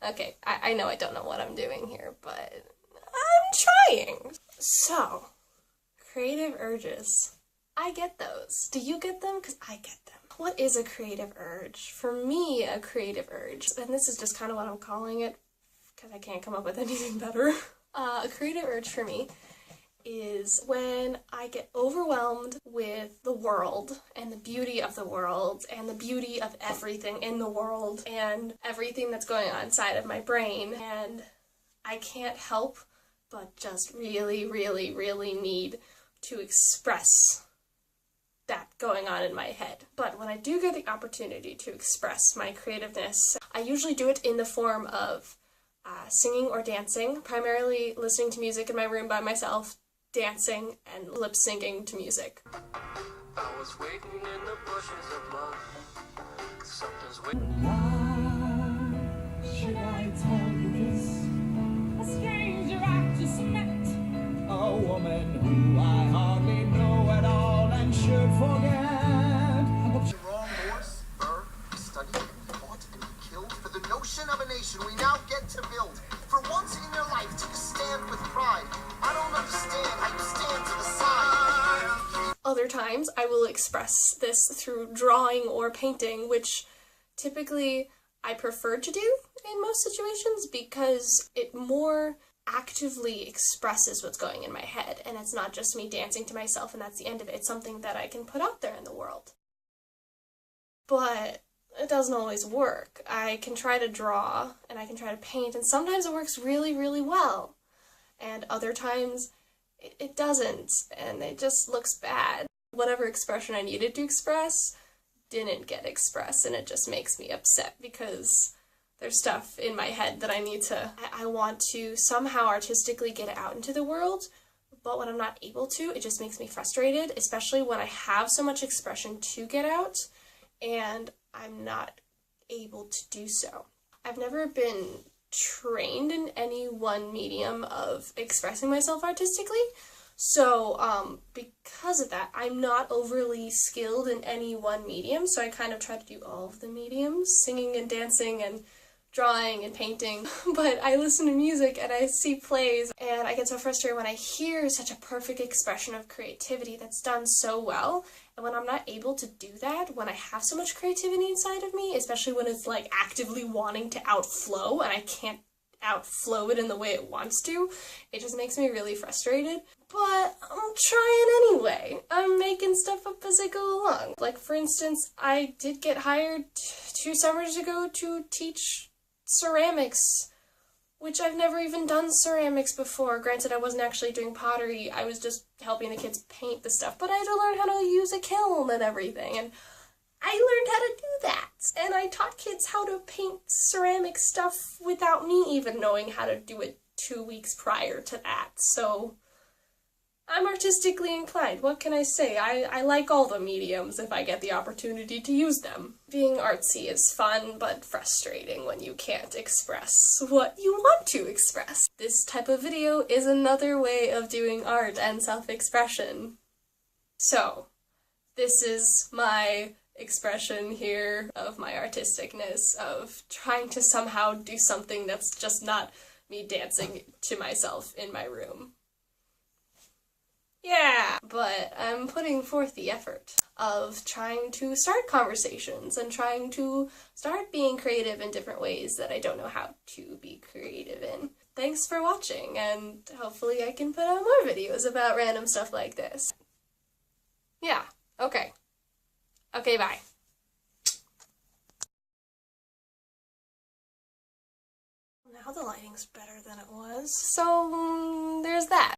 Okay, I know I don't know what I'm doing here, but I'm trying. So, creative urges. I get those. Do you get them? Because I get them. What is a creative urge? For me, a creative urge, and this is just kind of what I'm calling it, because I can't come up with anything better. A creative urge for me is when I get overwhelmed with the world and the beauty of the world and the beauty of everything in the world and everything that's going on inside of my brain, and I can't help but just really, really, really need to express that going on in my head. But when I do get the opportunity to express my creativeness, I usually do it in the form of singing or dancing, primarily listening to music in my room by myself, dancing and lip syncing to music. I was waiting in the bushes of love. Something's waiting. Why should I tell you this? A stranger I just met, a woman who I hardly know at all and should forget. Wrong horse, fur, studied and fought and killed for the notion of a nation we now get to build. For once in your life, take a stand with pride. I don't understand how you stand to the side. Other times, I will express this through drawing or painting, which typically I prefer to do in most situations because it more actively expresses what's going in my head, and it's not just me dancing to myself and that's the end of it. It's something that I can put out there in the world. But it doesn't always work. I can try to draw and I can try to paint, and sometimes it works really, really well. And other times it doesn't, and it just looks bad. Whatever expression I needed to express didn't get expressed, and it just makes me upset because there's stuff in my head that I want to somehow artistically get it out into the world, but when I'm not able to, it just makes me frustrated, especially when I have so much expression to get out and I'm not able to do so. I've never been trained in any one medium of expressing myself artistically, so because of that, I'm not overly skilled in any one medium, so I kind of try to do all of the mediums, singing and dancing and drawing and painting. But I listen to music and I see plays, and I get so frustrated when I hear such a perfect expression of creativity that's done so well, and when I'm not able to do that, when I have so much creativity inside of me, especially when it's like actively wanting to outflow and I can't outflow it in the way it wants to, it just makes me really frustrated. But I'm trying anyway. I'm making stuff up as I go along. Like, for instance, I did get hired 2 summers ago to teach ceramics, which I've never even done ceramics before. Granted, I wasn't actually doing pottery, I was just helping the kids paint the stuff, but I had to learn how to use a kiln and everything, and I learned how to do that. And I taught kids how to paint ceramic stuff without me even knowing how to do it 2 weeks prior to that, so I'm artistically inclined. What can I say? I like all the mediums if I get the opportunity to use them. Being artsy is fun, but frustrating when you can't express what you want to express. This type of video is another way of doing art and self-expression. So, this is my expression here of my artisticness, of trying to somehow do something that's just not me dancing to myself in my room. Yeah, but I'm putting forth the effort of trying to start conversations and trying to start being creative in different ways that I don't know how to be creative in. Thanks for watching, and hopefully I can put out more videos about random stuff like this. Yeah, okay. Okay, bye. Now the lighting's better than it was, so there's that.